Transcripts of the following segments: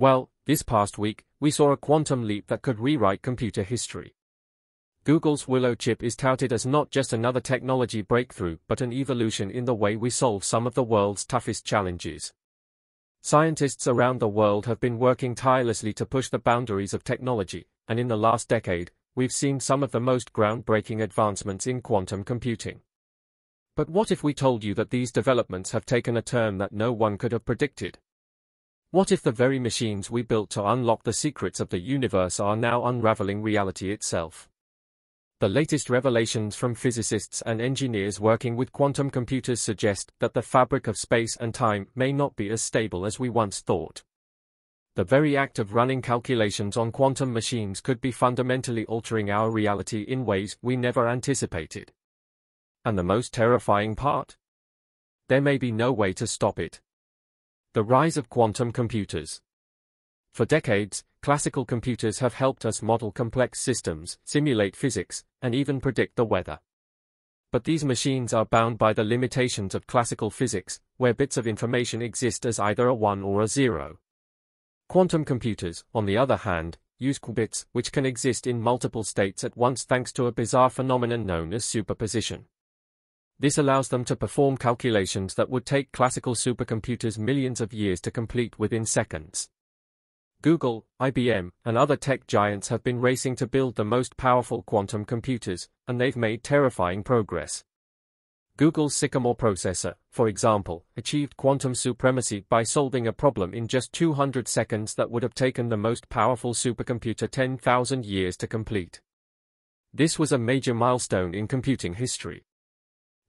Well, this past week, we saw a quantum leap that could rewrite computer history. Google's Willow chip is touted as not just another technology breakthrough but an evolution in the way we solve some of the world's toughest challenges. Scientists around the world have been working tirelessly to push the boundaries of technology, and in the last decade, we've seen some of the most groundbreaking advancements in quantum computing. But what if we told you that these developments have taken a turn that no one could have predicted? What if the very machines we built to unlock the secrets of the universe are now unraveling reality itself? The latest revelations from physicists and engineers working with quantum computers suggest that the fabric of space and time may not be as stable as we once thought. The very act of running calculations on quantum machines could be fundamentally altering our reality in ways we never anticipated. And the most terrifying part? There may be no way to stop it. The rise of quantum computers. For decades, classical computers have helped us model complex systems, simulate physics, and even predict the weather. But these machines are bound by the limitations of classical physics, where bits of information exist as either a 1 or a 0. Quantum computers, on the other hand, use qubits, which can exist in multiple states at once thanks to a bizarre phenomenon known as superposition. This allows them to perform calculations that would take classical supercomputers millions of years to complete within seconds. Google, IBM, and other tech giants have been racing to build the most powerful quantum computers, and they've made terrifying progress. Google's Sycamore processor, for example, achieved quantum supremacy by solving a problem in just 200 seconds that would have taken the most powerful supercomputer 10,000 years to complete. This was a major milestone in computing history.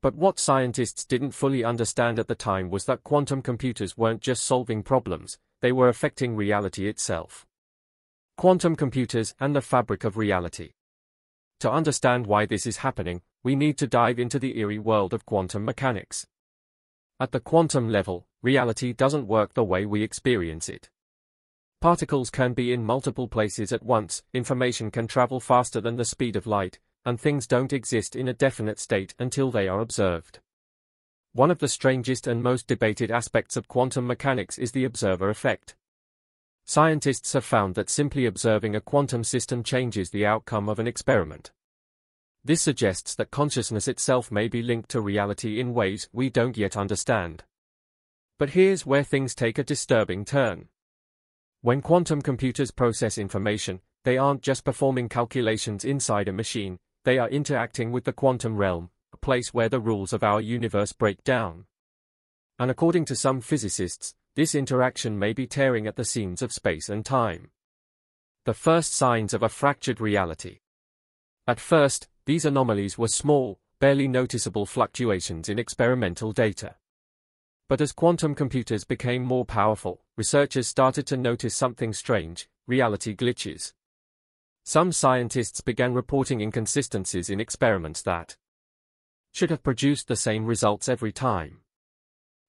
But what scientists didn't fully understand at the time was that quantum computers weren't just solving problems, they were affecting reality itself. Quantum computers and the fabric of reality. To understand why this is happening, we need to dive into the eerie world of quantum mechanics. At the quantum level, reality doesn't work the way we experience it. Particles can be in multiple places at once, information can travel faster than the speed of light, and things don't exist in a definite state until they are observed. One of the strangest and most debated aspects of quantum mechanics is the observer effect. Scientists have found that simply observing a quantum system changes the outcome of an experiment. This suggests that consciousness itself may be linked to reality in ways we don't yet understand. But here's where things take a disturbing turn. When quantum computers process information, they aren't just performing calculations inside a machine, they are interacting with the quantum realm, a place where the rules of our universe break down. And according to some physicists, this interaction may be tearing at the seams of space and time. The first signs of a fractured reality. At first, these anomalies were small, barely noticeable fluctuations in experimental data. But as quantum computers became more powerful, researchers started to notice something strange: reality glitches. Some scientists began reporting inconsistencies in experiments that should have produced the same results every time.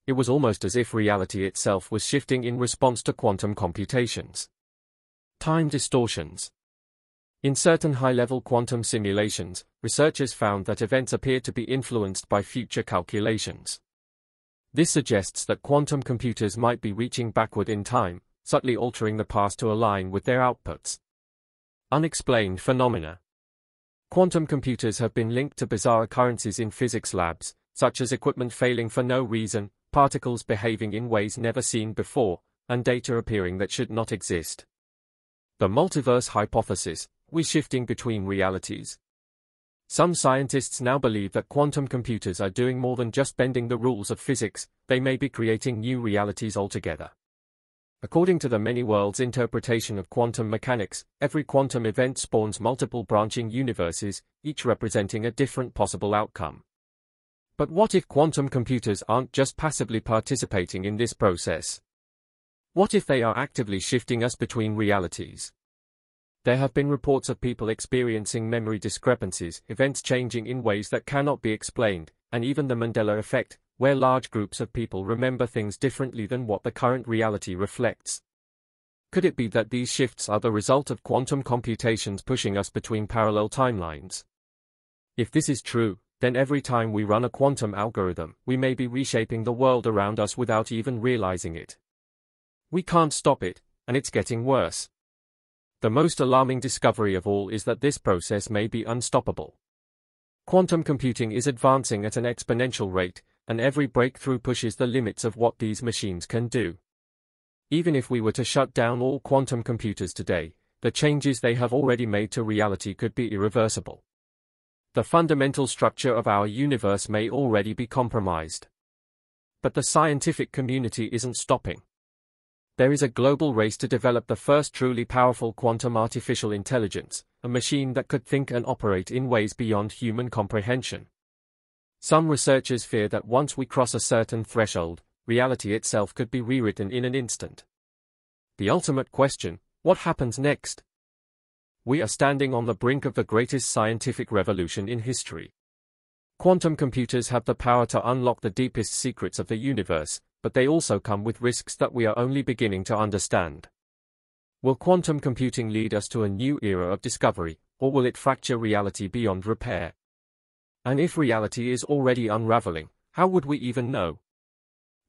It was almost as if reality itself was shifting in response to quantum computations. Time distortions. In certain high-level quantum simulations, researchers found that events appeared to be influenced by future calculations. This suggests that quantum computers might be reaching backward in time, subtly altering the past to align with their outputs. Unexplained phenomena. Quantum computers have been linked to bizarre occurrences in physics labs, such as equipment failing for no reason, particles behaving in ways never seen before, and data appearing that should not exist. The multiverse hypothesis: we're shifting between realities. Some scientists now believe that quantum computers are doing more than just bending the rules of physics, they may be creating new realities altogether. According to the many worlds interpretation of quantum mechanics, every quantum event spawns multiple branching universes, each representing a different possible outcome. But what if quantum computers aren't just passively participating in this process? What if they are actively shifting us between realities? There have been reports of people experiencing memory discrepancies, events changing in ways that cannot be explained, and even the Mandela effect, where large groups of people remember things differently than what the current reality reflects. Could it be that these shifts are the result of quantum computations pushing us between parallel timelines? If this is true, then every time we run a quantum algorithm, we may be reshaping the world around us without even realizing it. We can't stop it, and it's getting worse. The most alarming discovery of all is that this process may be unstoppable. Quantum computing is advancing at an exponential rate, and every breakthrough pushes the limits of what these machines can do. Even if we were to shut down all quantum computers today, the changes they have already made to reality could be irreversible. The fundamental structure of our universe may already be compromised. But the scientific community isn't stopping. There is a global race to develop the first truly powerful quantum artificial intelligence, a machine that could think and operate in ways beyond human comprehension. Some researchers fear that once we cross a certain threshold, reality itself could be rewritten in an instant. The ultimate question: what happens next? We are standing on the brink of the greatest scientific revolution in history. Quantum computers have the power to unlock the deepest secrets of the universe, but they also come with risks that we are only beginning to understand. Will quantum computing lead us to a new era of discovery, or will it fracture reality beyond repair? And if reality is already unraveling, how would we even know?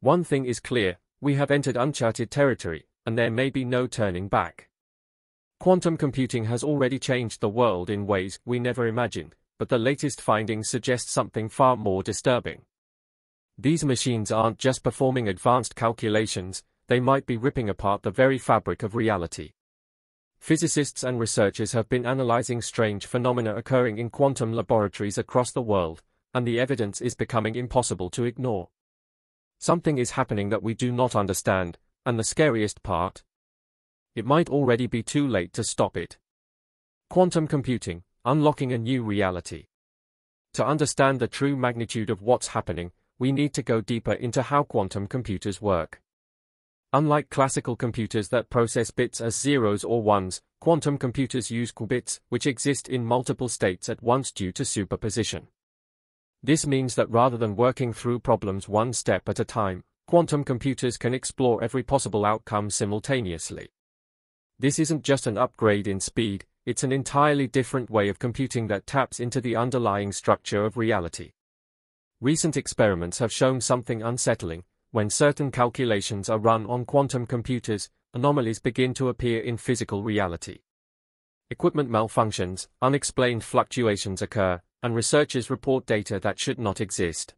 One thing is clear: we have entered uncharted territory, and there may be no turning back. Quantum computing has already changed the world in ways we never imagined, but the latest findings suggest something far more disturbing. These machines aren't just performing advanced calculations, they might be ripping apart the very fabric of reality. Physicists and researchers have been analyzing strange phenomena occurring in quantum laboratories across the world, and the evidence is becoming impossible to ignore. Something is happening that we do not understand, and the scariest part? It might already be too late to stop it. Quantum computing, unlocking a new reality. To understand the true magnitude of what's happening, we need to go deeper into how quantum computers work. Unlike classical computers that process bits as zeros or ones, quantum computers use qubits, which exist in multiple states at once due to superposition. This means that rather than working through problems one step at a time, quantum computers can explore every possible outcome simultaneously. This isn't just an upgrade in speed, it's an entirely different way of computing that taps into the underlying structure of reality. Recent experiments have shown something unsettling. When certain calculations are run on quantum computers, anomalies begin to appear in physical reality. Equipment malfunctions, unexplained fluctuations occur, and researchers report data that should not exist.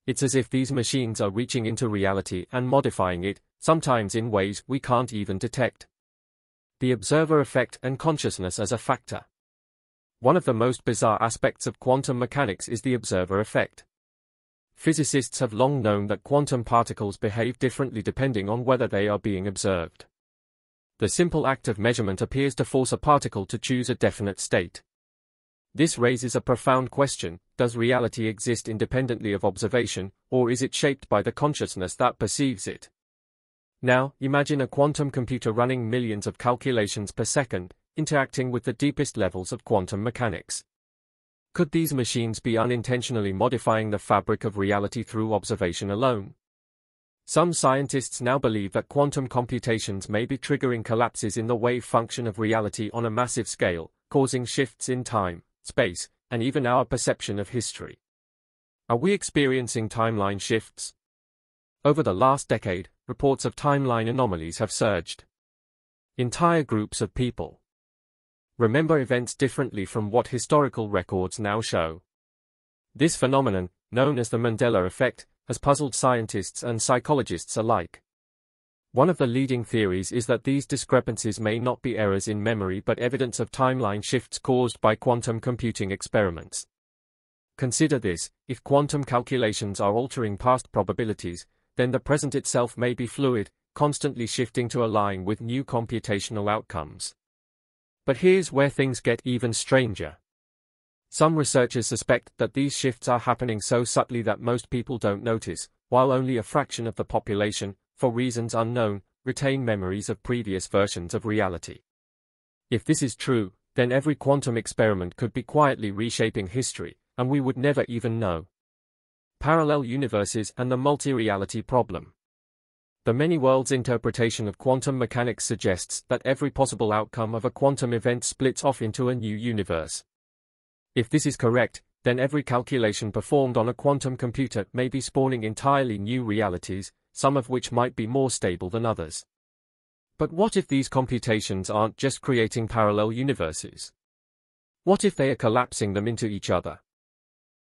It's as if these machines are reaching into reality and modifying it, sometimes in ways we can't even detect. The observer effect and consciousness as a factor. One of the most bizarre aspects of quantum mechanics is the observer effect. Physicists have long known that quantum particles behave differently depending on whether they are being observed. The simple act of measurement appears to force a particle to choose a definite state. This raises a profound question: does reality exist independently of observation, or is it shaped by the consciousness that perceives it? Now, imagine a quantum computer running millions of calculations per second, interacting with the deepest levels of quantum mechanics. Could these machines be unintentionally modifying the fabric of reality through observation alone? Some scientists now believe that quantum computations may be triggering collapses in the wave function of reality on a massive scale, causing shifts in time, space, and even our perception of history. Are we experiencing timeline shifts? Over the last decade, reports of timeline anomalies have surged. Entire groups of people remember events differently from what historical records now show. This phenomenon, known as the Mandela effect, has puzzled scientists and psychologists alike. One of the leading theories is that these discrepancies may not be errors in memory but evidence of timeline shifts caused by quantum computing experiments. Consider this: if quantum calculations are altering past probabilities, then the present itself may be fluid, constantly shifting to align with new computational outcomes. But here's where things get even stranger. Some researchers suspect that these shifts are happening so subtly that most people don't notice, while only a fraction of the population, for reasons unknown, retain memories of previous versions of reality. If this is true, then every quantum experiment could be quietly reshaping history, and we would never even know. Parallel universes and the multi-reality problem. The many worlds interpretation of quantum mechanics suggests that every possible outcome of a quantum event splits off into a new universe. If this is correct, then every calculation performed on a quantum computer may be spawning entirely new realities, some of which might be more stable than others. But what if these computations aren't just creating parallel universes? What if they are collapsing them into each other?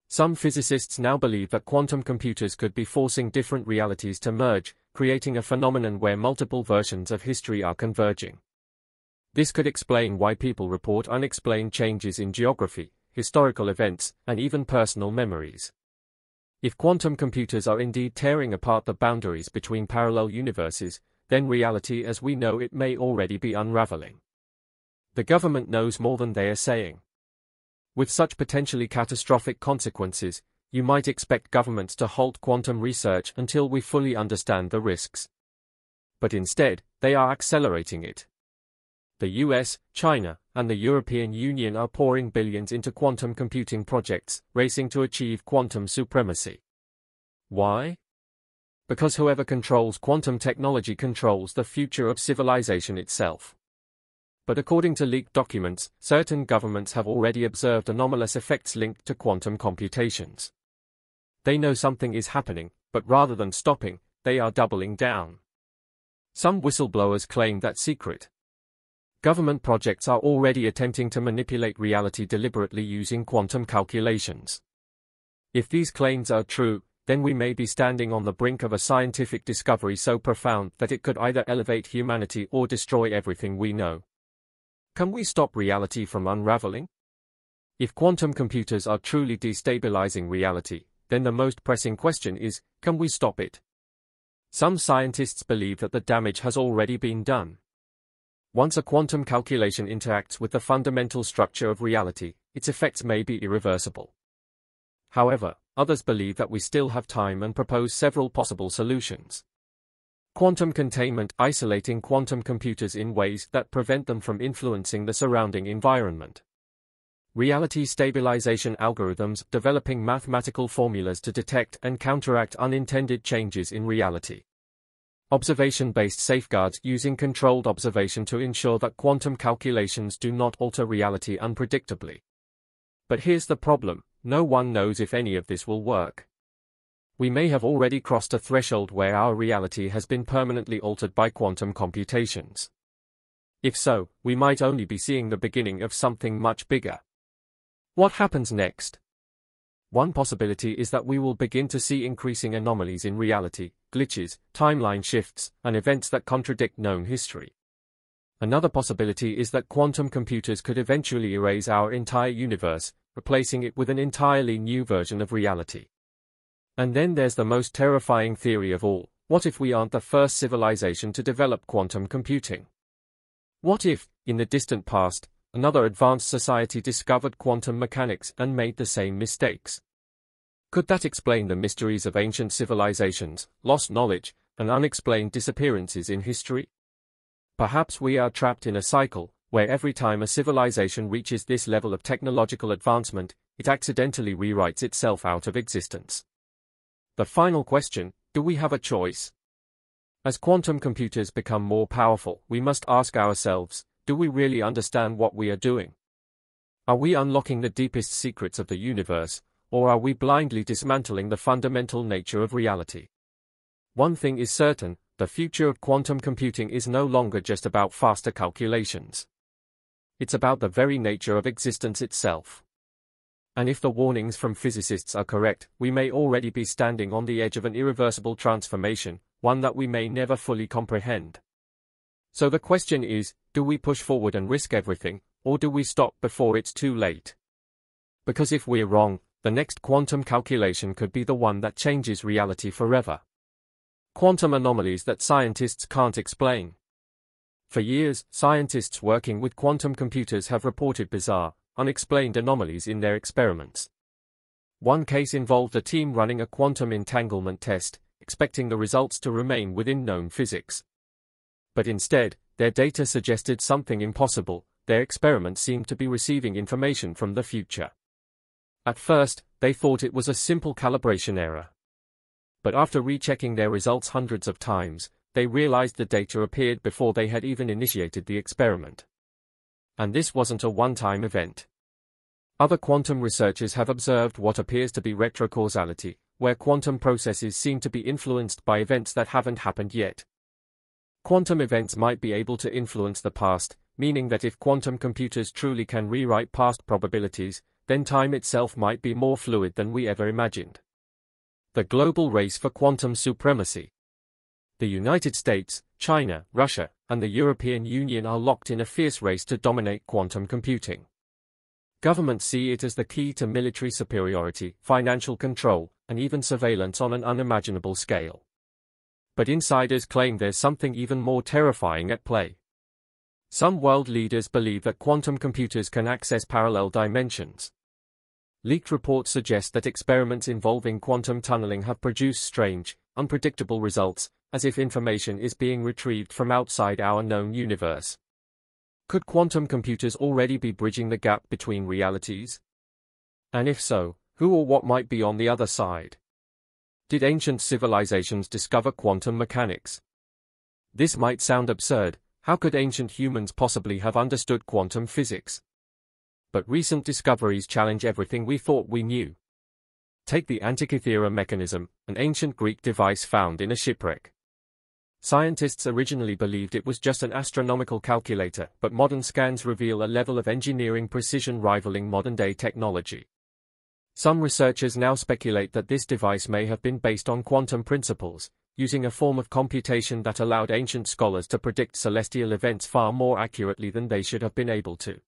Some physicists now believe that quantum computers could be forcing different realities to merge, creating a phenomenon where multiple versions of history are converging. This could explain why people report unexplained changes in geography, historical events, and even personal memories. If quantum computers are indeed tearing apart the boundaries between parallel universes, then reality as we know it may already be unraveling. The government knows more than they are saying. With such potentially catastrophic consequences, you might expect governments to halt quantum research until we fully understand the risks. But instead, they are accelerating it. The US, China, and the European Union are pouring billions into quantum computing projects, racing to achieve quantum supremacy. Why? Because whoever controls quantum technology controls the future of civilization itself. But according to leaked documents, certain governments have already observed anomalous effects linked to quantum computations. They know something is happening, but rather than stopping, they are doubling down. Some whistleblowers claim that secret government projects are already attempting to manipulate reality deliberately using quantum calculations. If these claims are true, then we may be standing on the brink of a scientific discovery so profound that it could either elevate humanity or destroy everything we know. Can we stop reality from unraveling? If quantum computers are truly destabilizing reality, then the most pressing question is, can we stop it? Some scientists believe that the damage has already been done. Once a quantum calculation interacts with the fundamental structure of reality, its effects may be irreversible. However, others believe that we still have time and propose several possible solutions. Quantum containment, isolating quantum computers in ways that prevent them from influencing the surrounding environment. Reality stabilization algorithms, developing mathematical formulas to detect and counteract unintended changes in reality. Observation-based safeguards, using controlled observation to ensure that quantum calculations do not alter reality unpredictably. But here's the problem, no one knows if any of this will work. We may have already crossed a threshold where our reality has been permanently altered by quantum computations. If so, we might only be seeing the beginning of something much bigger. What happens next? One possibility is that we will begin to see increasing anomalies in reality, glitches, timeline shifts, and events that contradict known history. Another possibility is that quantum computers could eventually erase our entire universe, replacing it with an entirely new version of reality. And then there's the most terrifying theory of all, what if we aren't the first civilization to develop quantum computing? What if, in the distant past, another advanced society discovered quantum mechanics and made the same mistakes? Could that explain the mysteries of ancient civilizations, lost knowledge, and unexplained disappearances in history? Perhaps we are trapped in a cycle, where every time a civilization reaches this level of technological advancement, it accidentally rewrites itself out of existence. The final question, do we have a choice? As quantum computers become more powerful, we must ask ourselves, do we really understand what we are doing? Are we unlocking the deepest secrets of the universe, or are we blindly dismantling the fundamental nature of reality? One thing is certain, the future of quantum computing is no longer just about faster calculations. It's about the very nature of existence itself. And if the warnings from physicists are correct, we may already be standing on the edge of an irreversible transformation, one that we may never fully comprehend. So the question is, do we push forward and risk everything, or do we stop before it's too late? Because if we're wrong, the next quantum calculation could be the one that changes reality forever. Quantum anomalies that scientists can't explain. For years, scientists working with quantum computers have reported bizarre, unexplained anomalies in their experiments. One case involved a team running a quantum entanglement test, expecting the results to remain within known physics. But instead, their data suggested something impossible. Their experiment seemed to be receiving information from the future. At first, they thought it was a simple calibration error. But after rechecking their results hundreds of times, they realized the data appeared before they had even initiated the experiment. And this wasn't a one-time event. Other quantum researchers have observed what appears to be retrocausality, where quantum processes seem to be influenced by events that haven't happened yet. Quantum events might be able to influence the past, meaning that if quantum computers truly can rewrite past probabilities, then time itself might be more fluid than we ever imagined. The global race for quantum supremacy. The United States, China, Russia, and the European Union are locked in a fierce race to dominate quantum computing. Governments see it as the key to military superiority, financial control, and even surveillance on an unimaginable scale. But insiders claim there's something even more terrifying at play. Some world leaders believe that quantum computers can access parallel dimensions. Leaked reports suggest that experiments involving quantum tunneling have produced strange, unpredictable results, as if information is being retrieved from outside our known universe. Could quantum computers already be bridging the gap between realities? And if so, who or what might be on the other side? Did ancient civilizations discover quantum mechanics? This might sound absurd. How could ancient humans possibly have understood quantum physics? But recent discoveries challenge everything we thought we knew. Take the Antikythera mechanism, an ancient Greek device found in a shipwreck. Scientists originally believed it was just an astronomical calculator, but modern scans reveal a level of engineering precision rivaling modern-day technology. Some researchers now speculate that this device may have been based on quantum principles, using a form of computation that allowed ancient scholars to predict celestial events far more accurately than they should have been able to.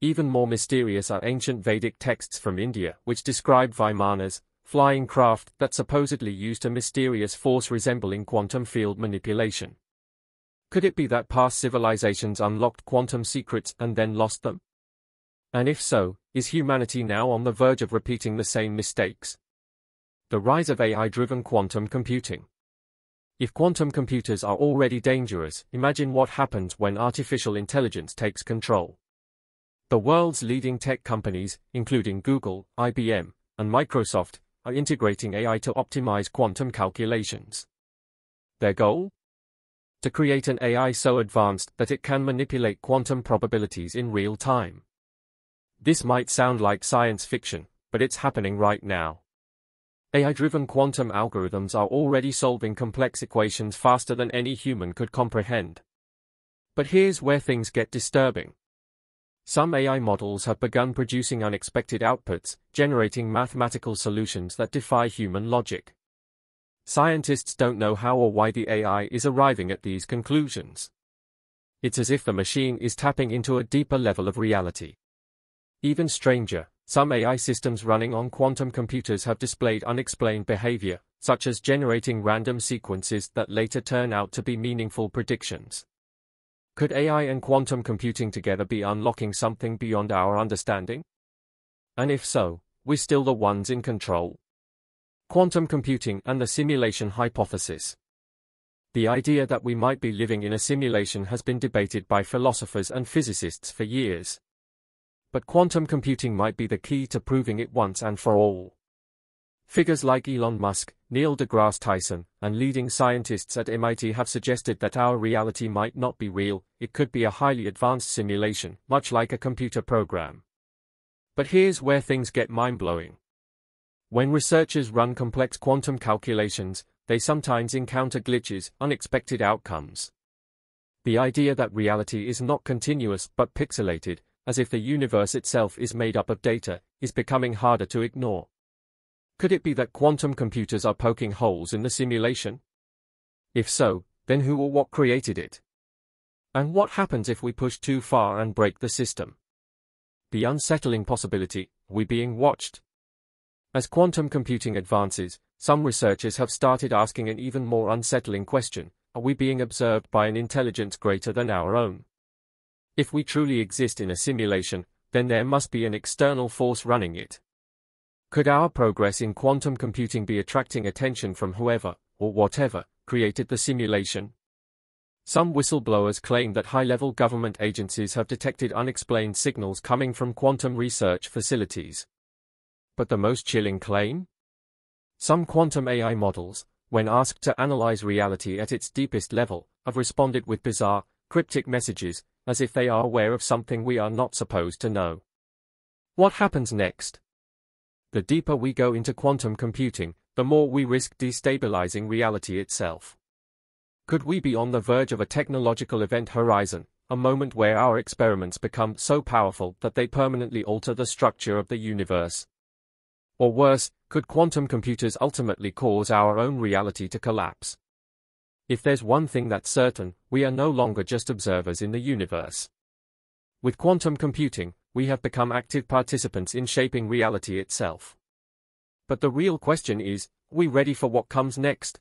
Even more mysterious are ancient Vedic texts from India, which describe Vimanas, flying craft that supposedly used a mysterious force resembling quantum field manipulation. Could it be that past civilizations unlocked quantum secrets and then lost them? And if so, is humanity now on the verge of repeating the same mistakes? The rise of AI-driven quantum computing. If quantum computers are already dangerous, imagine what happens when artificial intelligence takes control. The world's leading tech companies, including Google, IBM, and Microsoft, are integrating AI to optimize quantum calculations. Their goal? To create an AI so advanced that it can manipulate quantum probabilities in real time. This might sound like science fiction, but it's happening right now. AI-driven quantum algorithms are already solving complex equations faster than any human could comprehend. But here's where things get disturbing. Some AI models have begun producing unexpected outputs, generating mathematical solutions that defy human logic. Scientists don't know how or why the AI is arriving at these conclusions. It's as if the machine is tapping into a deeper level of reality. Even stranger, some AI systems running on quantum computers have displayed unexplained behavior, such as generating random sequences that later turn out to be meaningful predictions. Could AI and quantum computing together be unlocking something beyond our understanding? And if so, we're still the ones in control? Quantum computing and the simulation hypothesis. The idea that we might be living in a simulation has been debated by philosophers and physicists for years. But quantum computing might be the key to proving it once and for all. Figures like Elon Musk, Neil deGrasse Tyson, and leading scientists at MIT have suggested that our reality might not be real, it could be a highly advanced simulation, much like a computer program. But here's where things get mind-blowing. When researchers run complex quantum calculations, they sometimes encounter glitches, unexpected outcomes. The idea that reality is not continuous but pixelated, as if the universe itself is made up of data, is becoming harder to ignore. Could it be that quantum computers are poking holes in the simulation? If so, then who or what created it? And what happens if we push too far and break the system? The unsettling possibility, are we being watched? As quantum computing advances, some researchers have started asking an even more unsettling question: are we being observed by an intelligence greater than our own? If we truly exist in a simulation, then there must be an external force running it. Could our progress in quantum computing be attracting attention from whoever, or whatever, created the simulation? Some whistleblowers claim that high-level government agencies have detected unexplained signals coming from quantum research facilities. But the most chilling claim? Some quantum AI models, when asked to analyze reality at its deepest level, have responded with bizarre, cryptic messages, as if they are aware of something we are not supposed to know. What happens next? The deeper we go into quantum computing, the more we risk destabilizing reality itself. Could we be on the verge of a technological event horizon, a moment where our experiments become so powerful that they permanently alter the structure of the universe? Or worse, could quantum computers ultimately cause our own reality to collapse? If there's one thing that's certain, we are no longer just observers in the universe. With quantum computing, we have become active participants in shaping reality itself. But the real question is, are we ready for what comes next?